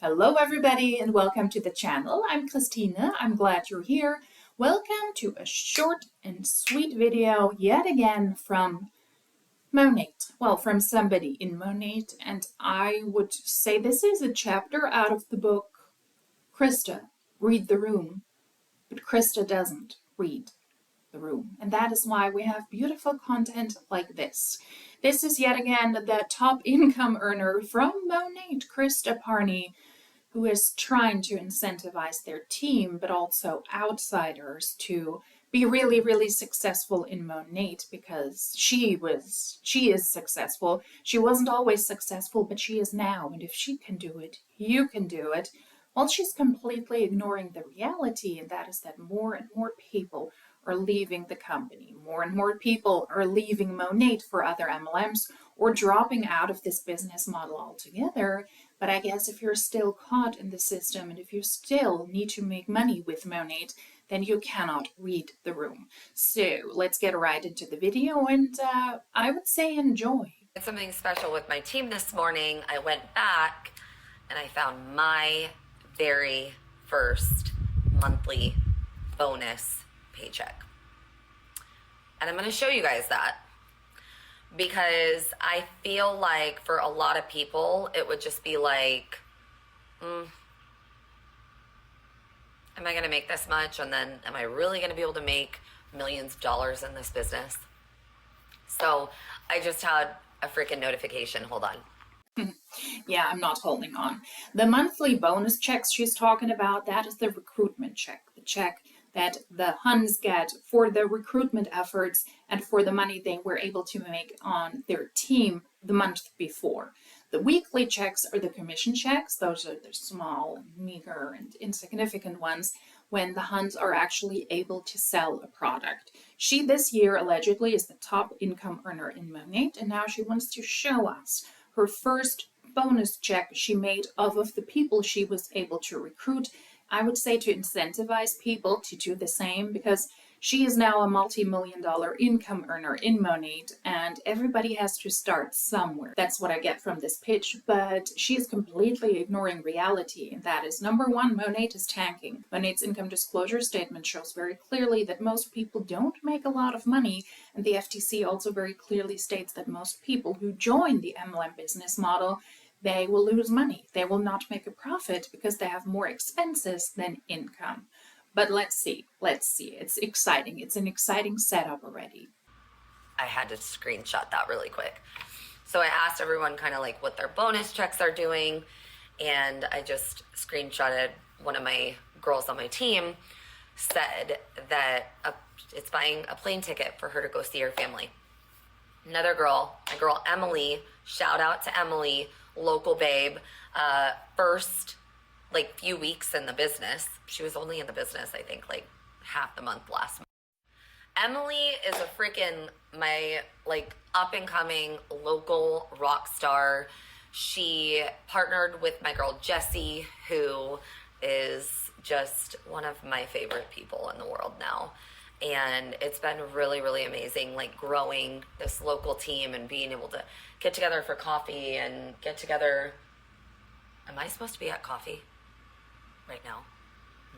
Hello everybody and welcome to the channel. I'm Christina. I'm glad you're here. Welcome to a short and sweet video yet again from Monat. Well, from somebody in Monat, and I would say this is a chapter out of the book Krista, Read the Room. But Krista doesn't read the room, and that is why we have beautiful content like this. This is yet again the top income earner from Monat, Krista Parney, who is trying to incentivize their team, but also outsiders to be really, really successful in Monat because she is successful. She wasn't always successful, but she is now. And if she can do it, you can do it. While she's completely ignoring the reality, and that is that more and more people are leaving the company. More and more people are leaving Monat for other MLMs or dropping out of this business model altogether. But I guess if you're still caught in the system and if you still need to make money with Monat, then you cannot read the room. So let's get right into the video and I would say enjoy. Did something special with my team this morning. I went back and I found my very first monthly bonus paycheck. And I'm going to show you guys that because I feel like for a lot of people, it would just be like, am I going to make this much? And then am I really going to be able to make millions of dollars in this business? So I just had a freaking notification. Hold on. Yeah, I'm not holding on. The monthly bonus checks she's talking about, that is the recruitment check, the check that the Huns get for the recruitment efforts and for the money they were able to make on their team the month before. The weekly checks are the commission checks. Those are the small and meager and insignificant ones when the Huns are actually able to sell a product. She this year allegedly is the top income earner in Monat, and now she wants to show us her first bonus check she made off of the people she was able to recruit. I would say to incentivize people to do the same because she is now a multi-million-dollar income earner in Monat and everybody has to start somewhere. That's what I get from this pitch, but she is completely ignoring reality, and that is number one, Monat is tanking. Monat's income disclosure statement shows very clearly that most people don't make a lot of money, and the FTC also very clearly states that most people who join the MLM business model, they will lose money. They will not make a profit because they have more expenses than income. But let's see. It's exciting. It's an exciting setup already. I had to screenshot that really quick. So I asked everyone kind of like what their bonus checks are doing, and I just screenshotted one of my girls on my team said that it's buying a plane ticket for her to go see her family. Another girl, my girl Emily, shout out to Emily, local babe, first like few weeks in the business. She was only in the business, I think, like half the month last month. Emily is a freaking my like up and coming local rock star. She partnered with my girl Jessie, who is just one of my favorite people in the world now. And it's been really, really amazing, like growing this local team and being able to get together for coffee and get together. Am I supposed to be at coffee right now?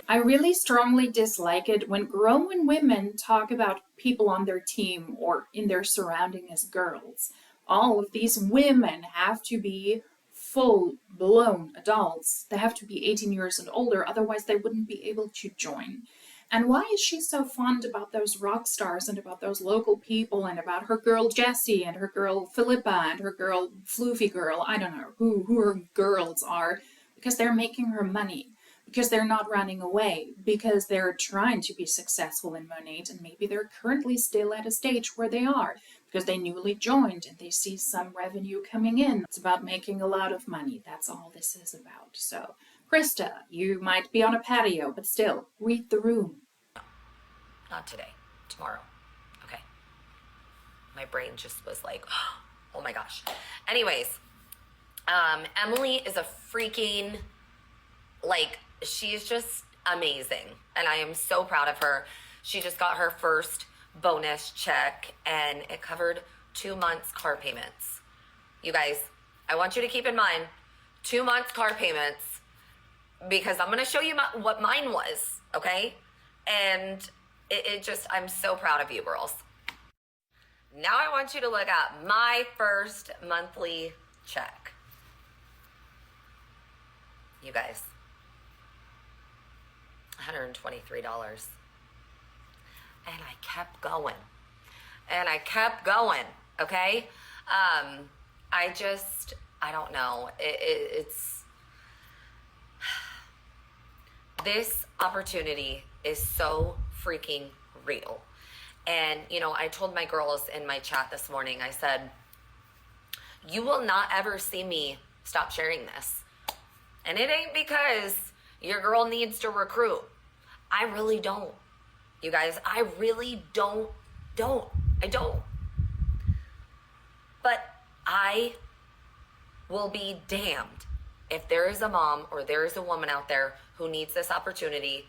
I really strongly dislike it when grown women talk about people on their team or in their surrounding as girls. All of these women have to be full-blown adults. They have to be 18 years and older, otherwise they wouldn't be able to join. And why is she so fond about those rock stars and about those local people and about her girl Jessie and her girl Philippa and her girl Floofy girl? I don't know who her girls are, because they're making her money, because they're not running away, because they're trying to be successful in Monat, and maybe they're currently still at a stage where they are, because they newly joined and they see some revenue coming in. It's about making a lot of money. That's all this is about. So, Krista, you might be on a patio, but still, read the room. No, not today. Tomorrow. Okay. My brain just was like, oh my gosh. Anyways, Emily is a freaking, like, she's just amazing. And I am so proud of her. She just got her first bonus check and it covered 2 months car payments. You guys, I want you to keep in mind, 2 months car payments because I'm going to show you what mine was, okay? And it just, I'm so proud of you girls. Now I want you to look at my first monthly check. You guys, $123. And I kept going. And I kept going, okay? I don't know. It's this opportunity is so freaking real. And, you know, I told my girls in my chat this morning, I said, you will not ever see me stop sharing this. And it ain't because your girl needs to recruit. I really don't. You guys, I really don't. I don't. But I will be damned if there is a mom or there is a woman out there who needs this opportunity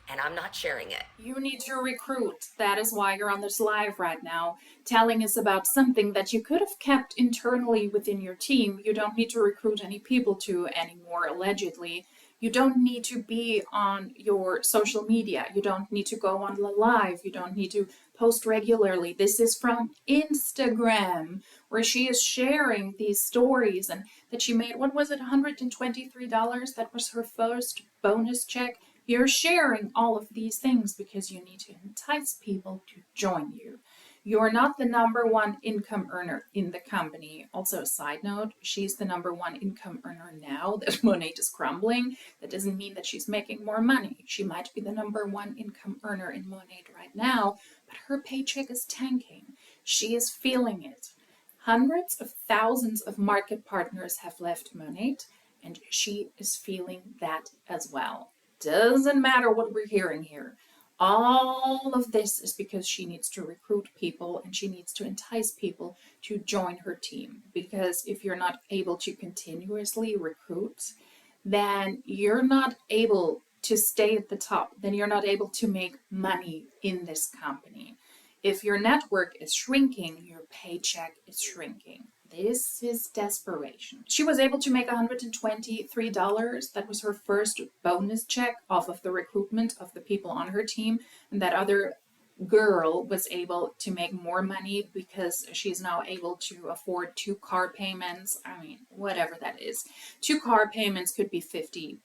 and I'm not sharing it. You need to recruit. That is why you're on this live right now, telling us about something that you could have kept internally within your team. You don't need to recruit any people to anymore, allegedly. You don't need to be on your social media. You don't need to go on live. You don't need to post regularly. This is from Instagram, where she is sharing these stories and that she made, what was it, $123? That was her first bonus check. You're sharing all of these things because you need to entice people to join you. You're not the number one income earner in the company. Also, a side note, she's the number one income earner now that Monat is crumbling. That doesn't mean that she's making more money. She might be the number one income earner in Monat right now, but her paycheck is tanking. She is feeling it. Hundreds of thousands of market partners have left Monat, and she is feeling that as well. Doesn't matter what we're hearing here. All of this is because she needs to recruit people and she needs to entice people to join her team. Because if you're not able to continuously recruit, then you're not able to stay at the top. Then you're not able to make money in this company. If your network is shrinking, your paycheck is shrinking. This is desperation. She was able to make $123. That was her first bonus check off of the recruitment of the people on her team. And that other girl was able to make more money because she's now able to afford 2 car payments. I mean, whatever that is. 2 car payments could be $50.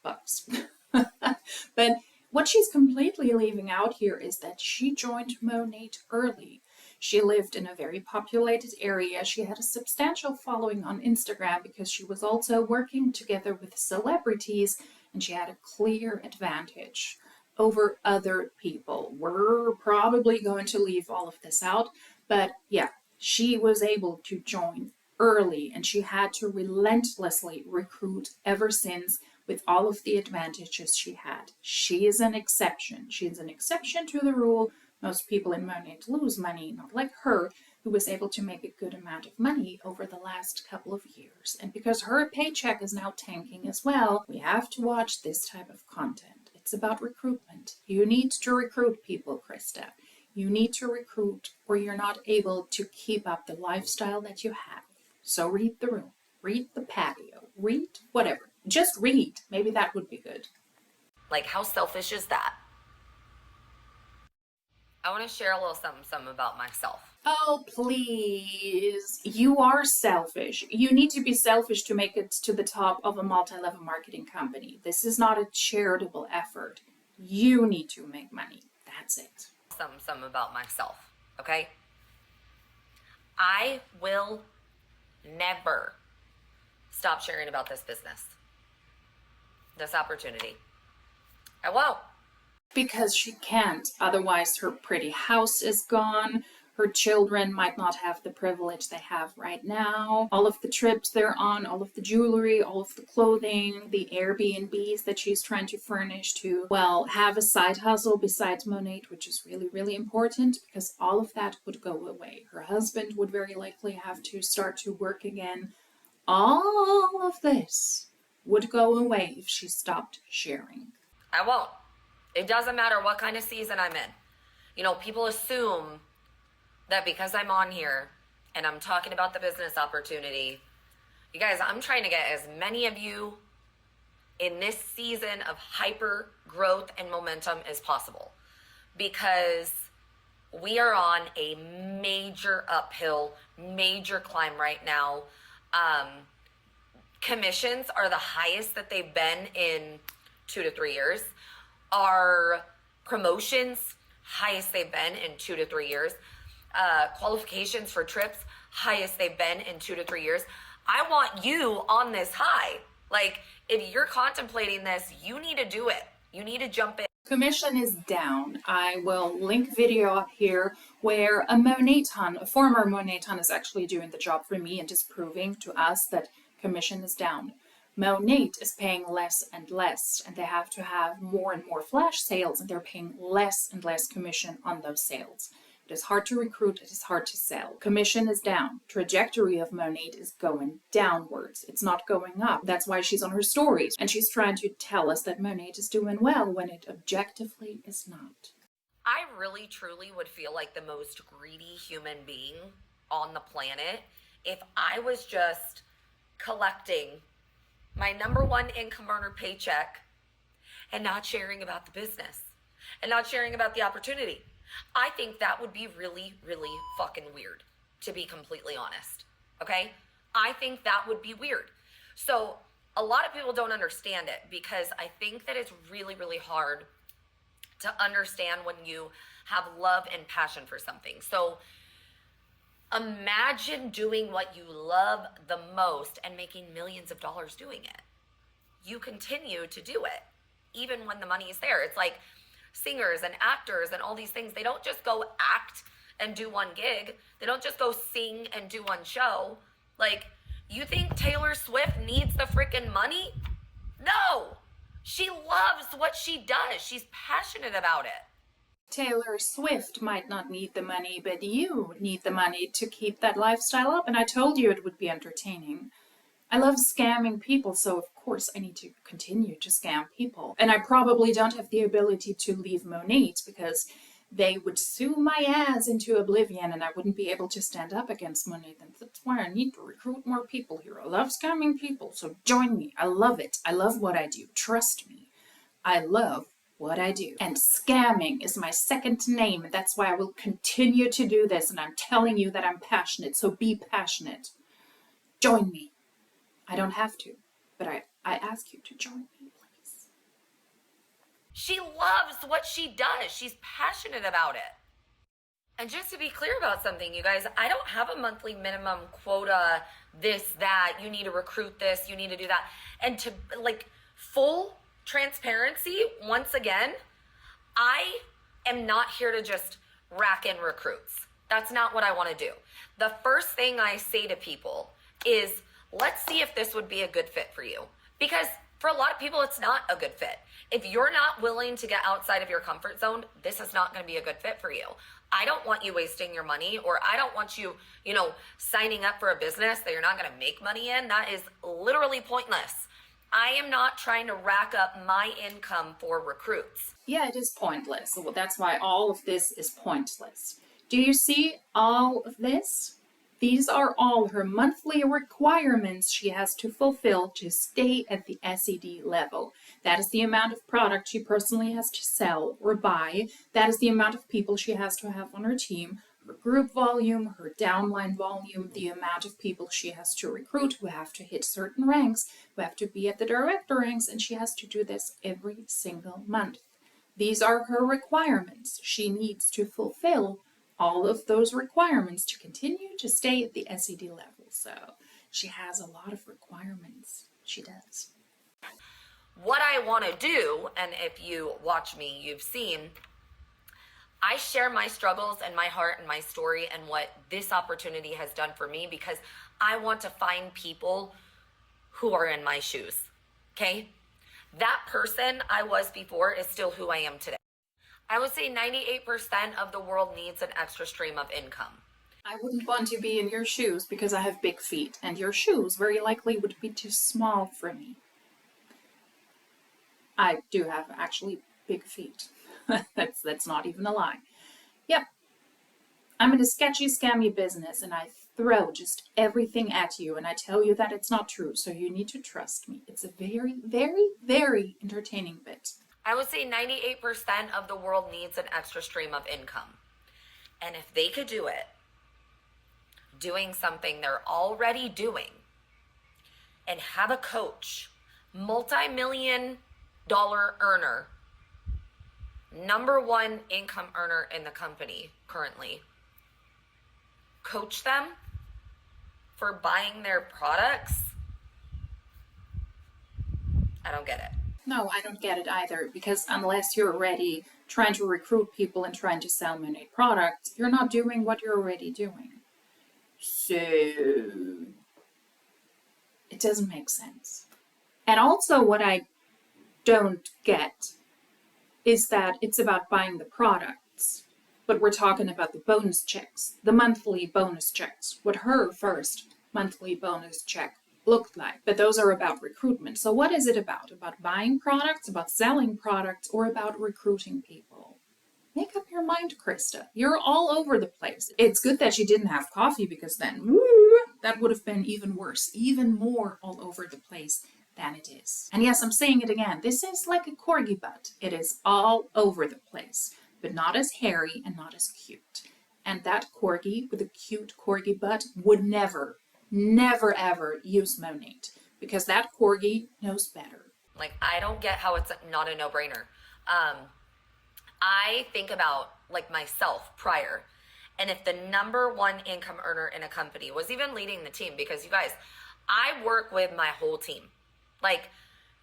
But what she's completely leaving out here is that she joined Monat early. She lived in a very populated area. She had a substantial following on Instagram because she was also working together with celebrities, and she had a clear advantage over other people. We're probably going to leave all of this out, but yeah, she was able to join early, and she had to relentlessly recruit ever since with all of the advantages she had. She is an exception. She is an exception to the rule. Most people in Monat lose money, not like her, who was able to make a good amount of money over the last couple of years. And because her paycheck is now tanking as well, we have to watch this type of content. It's about recruitment. You need to recruit people, Krista. You need to recruit or you're not able to keep up the lifestyle that you have. So read the room, read the patio, read whatever. Just read. Maybe that would be good. Like, how selfish is that? I want to share a little something about myself. Oh, please. You are selfish. You need to be selfish to make it to the top of a multi-level marketing company. This is not a charitable effort. You need to make money. That's it. Something about myself, okay? I will never stop sharing about this business, this opportunity. I won't. Because she can't. Otherwise, her pretty house is gone. Her children might not have the privilege they have right now. All of the trips they're on, all of the jewelry, all of the clothing, the Airbnbs that she's trying to furnish to, well, have a side hustle besides Monat, which is really, really important because all of that would go away. Her husband would very likely have to start to work again. All of this would go away if she stopped sharing. I won't. It doesn't matter what kind of season I'm in. You know, people assume that because I'm on here and I'm talking about the business opportunity, you guys, I'm trying to get as many of you in this season of hyper growth and momentum is possible, because we are on a major uphill, major climb right now. Commissions are the highest that they've been in 2 to 3 years. Our promotions, highest they've been in 2 to 3 years. Qualifications for trips, highest they've been in 2 to 3 years. I want you on this high. Like, if you're contemplating this, you need to do it. You need to jump in. Commission is down. I will link video up here where a Moneton, a former Moneton, is actually doing the job for me and just proving to us that commission is down. Monat is paying less and less, and they have to have more and more flash sales, and they're paying less and less commission on those sales. It is hard to recruit, it is hard to sell. Commission is down. Trajectory of Monat is going downwards. It's not going up. That's why she's on her stories, and she's trying to tell us that Monat is doing well when it objectively is not. I really truly would feel like the most greedy human being on the planet if I was just collecting my number one income earner paycheck and not sharing about the business and not sharing about the opportunity. I think that would be really, really fucking weird, to be completely honest. Okay? I think that would be weird. So a lot of people don't understand it, because I think that it's really, really hard to understand when you have love and passion for something. So imagine doing what you love the most and making millions of dollars doing it. You continue to do it, even when the money is there. It's like singers and actors and all these things. They don't just go act and do one gig. They don't just go sing and do one show. Like, you think Taylor Swift needs the freaking money? No! She loves what she does. She's passionate about it. Taylor Swift might not need the money, but you need the money to keep that lifestyle up, and I told you it would be entertaining. I love scamming people, so of course I need to continue to scam people. And I probably don't have the ability to leave Monat, because they would sue my ass into oblivion and I wouldn't be able to stand up against Monat. And that's why I need to recruit more people here. I love scamming people, so join me. I love it. I love what I do. Trust me. I love what I do. And scamming is my second name, and that's why I will continue to do this. And I'm telling you that I'm passionate, so be passionate. Join me. I don't have to, but I ask you to join me, please. She loves what she does. She's passionate about it. And just to be clear about something, you guys, I don't have a monthly minimum quota, this, that, you need to recruit this, you need to do that. And to, like, full transparency, once again, I am not here to just rack in recruits. That's not what I want to do. The first thing I say to people is, let's see if this would be a good fit for you. Because for a lot of people, it's not a good fit. If you're not willing to get outside of your comfort zone, this is not going to be a good fit for you. I don't want you wasting your money, or I don't want you, signing up for a business that you're not going to make money in. That is literally pointless. I am not trying to rack up my income for recruits. Yeah, it is pointless. So that's why all of this is pointless. Do you see all of this? These are all her monthly requirements she has to fulfill to stay at the SED level. That is the amount of product she personally has to sell or buy. That is the amount of people she has to have on her team, her group volume, her downline volume, the amount of people she has to recruit who have to hit certain ranks, who have to be at the director ranks, and she has to do this every single month. These are her requirements she needs to fulfill all of those requirements to continue to stay at the SED level. So she has a lot of requirements. She does. What I want to do, and if you watch me, you've seen, I share my struggles and my heart and my story and what this opportunity has done for me, because I want to find people who are in my shoes, okay? That person I was before is still who I am today. I would say 98% of the world needs an extra stream of income. I wouldn't want to be in your shoes because I have big feet, and your shoes very likely would be too small for me. I do have actually big feet. that's not even a lie. Yep. I'm in a sketchy, scammy business, and I throw just everything at you and I tell you that it's not true, so you need to trust me. It's a very, very, very entertaining bit. I would say 98% of the world needs an extra stream of income. And if they could do it, doing something they're already doing, and have a coach, multi-million-dollar earner, number one income earner in the company currently, coach them for buying their products, I don't get it. No, I don't get it either, because unless you're already trying to recruit people and trying to sell Monat products, you're not doing what you're already doing. So it doesn't make sense. And also what I don't get is that it's about buying the products, but we're talking about the bonus checks, the monthly bonus checks, what her first monthly bonus check looked like. But those are about recruitment. So what is it about? About buying products, about selling products, or about recruiting people? Make up your mind, Krista. You're all over the place. It's good that she didn't have coffee, because then, woo, that would have been even worse, even more all over the place than it is. And yes, I'm saying it again. This is like a corgi butt. It is all over the place, but not as hairy and not as cute. And that corgi with a cute corgi butt would never, never, ever use Monat, because that corgi knows better. Like, I don't get how it's not a no-brainer. I think about like myself prior, and if the number one income earner in a company was even leading the team, because you guys, I work with my whole team. Like,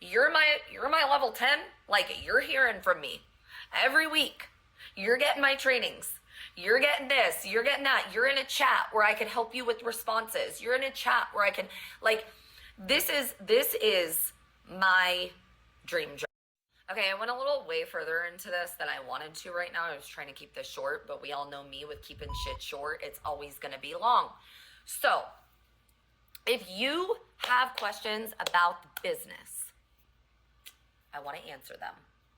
you're my level 10, like, you're hearing from me every week. You're getting my trainings. You're getting this, you're getting that. You're in a chat where I can help you with responses. You're in a chat where I can, like, this is my dream job. Okay, I went a little way further into this than I wanted to right now. I was trying to keep this short, but we all know me with keeping shit short. It's always going to be long. So, if you have questions about the business, I want to answer them,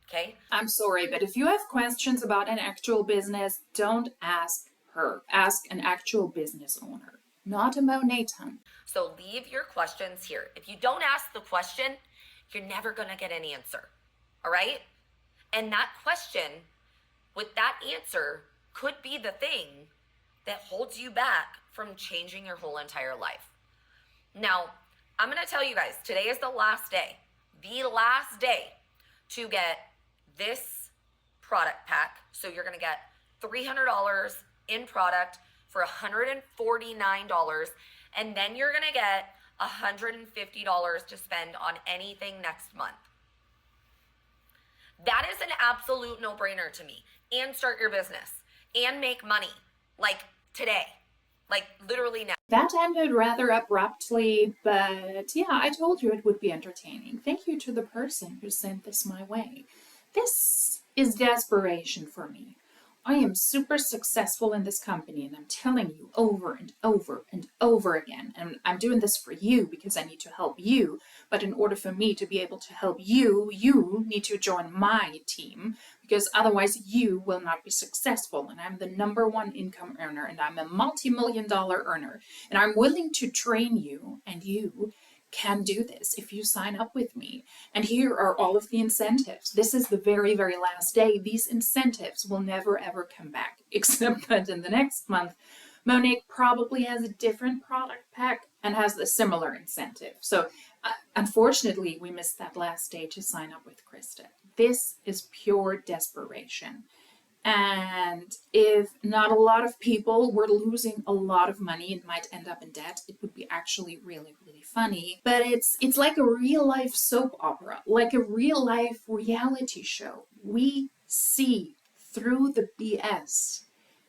okay? I'm sorry, but if you have questions about an actual business, don't ask her. Ask an actual business owner, not a Monat hun. So leave your questions here. If you don't ask the question, you're never going to get an answer, all right? And that question with that answer could be the thing that holds you back from changing your whole entire life. Now, I'm going to tell you guys, today is the last day to get this product pack. So you're going to get $300 in product for $149, and then you're going to get $150 to spend on anything next month. That is an absolute no-brainer to me. And start your business and make money, like today, like literally now. That ended rather abruptly, but yeah, I told you it would be entertaining. Thank you to the person who sent this my way. This is desperation for me. I am super successful in this company, and I'm telling you over and over and over again, and I'm doing this for you because I need to help you, but in order for me to be able to help you, you need to join my team, because otherwise you will not be successful, and I'm the number one income earner, and I'm a multi-million-dollar earner, and I'm willing to train you, and you can do this if you sign up with me. And here are all of the incentives. This is the very, very last day. These incentives will never, ever come back, except that in the next month, Monat probably has a different product pack and has a similar incentive. So unfortunately, we missed that last day to sign up with Krista. This is pure desperation. And if not a lot of people were losing a lot of money and might end up in debt, it would be actually really, really funny. But it's like a real life soap opera, like a real life reality show. We see through the BS.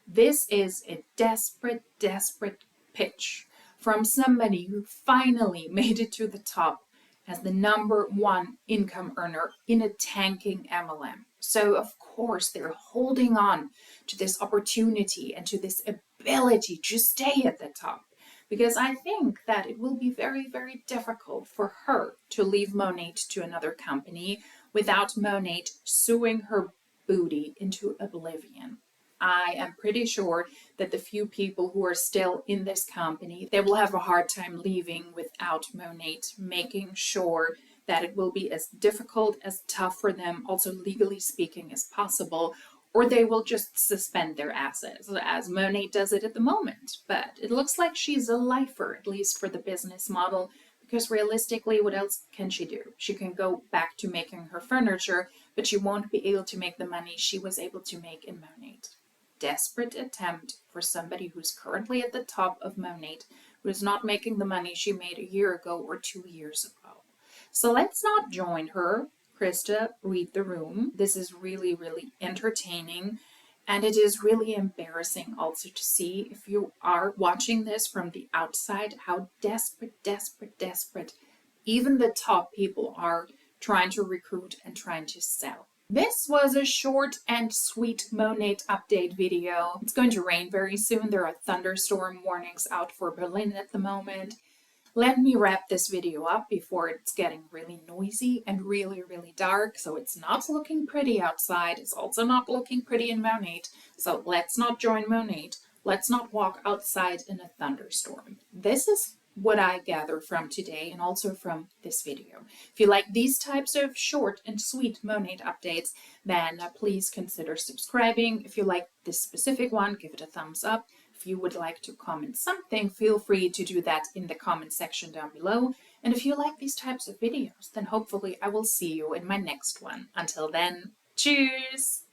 This is a desperate, desperate pitch from somebody who finally made it to the top as the number one income earner in a tanking MLM. So of course they're holding on to this opportunity and to this ability to stay at the top, because I think that it will be very, very difficult for her to leave Monat to another company without Monat suing her booty into oblivion. I am pretty sure that the few people who are still in this company, they will have a hard time leaving without Monat making sure that it will be as difficult, as tough for them, also legally speaking, as possible, or they will just suspend their assets, as Monat does it at the moment. But it looks like she's a lifer, at least for the business model, because realistically, what else can she do? She can go back to making her furniture, but she won't be able to make the money she was able to make in Monat. Desperate attempt for somebody who's currently at the top of Monat, who is not making the money she made a year ago or 2 years ago. So let's not join her. Krista, read the room. This is really, really entertaining. And it is really embarrassing also to see, if you are watching this from the outside, how desperate even the top people are trying to recruit and trying to sell. This was a short and sweet Monat update video. It's going to rain very soon. There are thunderstorm warnings out for Berlin at the moment. Let me wrap this video up before it's getting really noisy and really, really dark. So it's not looking pretty outside. It's also not looking pretty in Monat. So let's not join Monat. Let's not walk outside in a thunderstorm. This is what I gather from today and also from this video. If you like these types of short and sweet Monat updates, then please consider subscribing. If you like this specific one, give it a thumbs up. If you would like to comment something, feel free to do that in the comment section down below. And if you like these types of videos, then hopefully I will see you in my next one. Until then, cheers!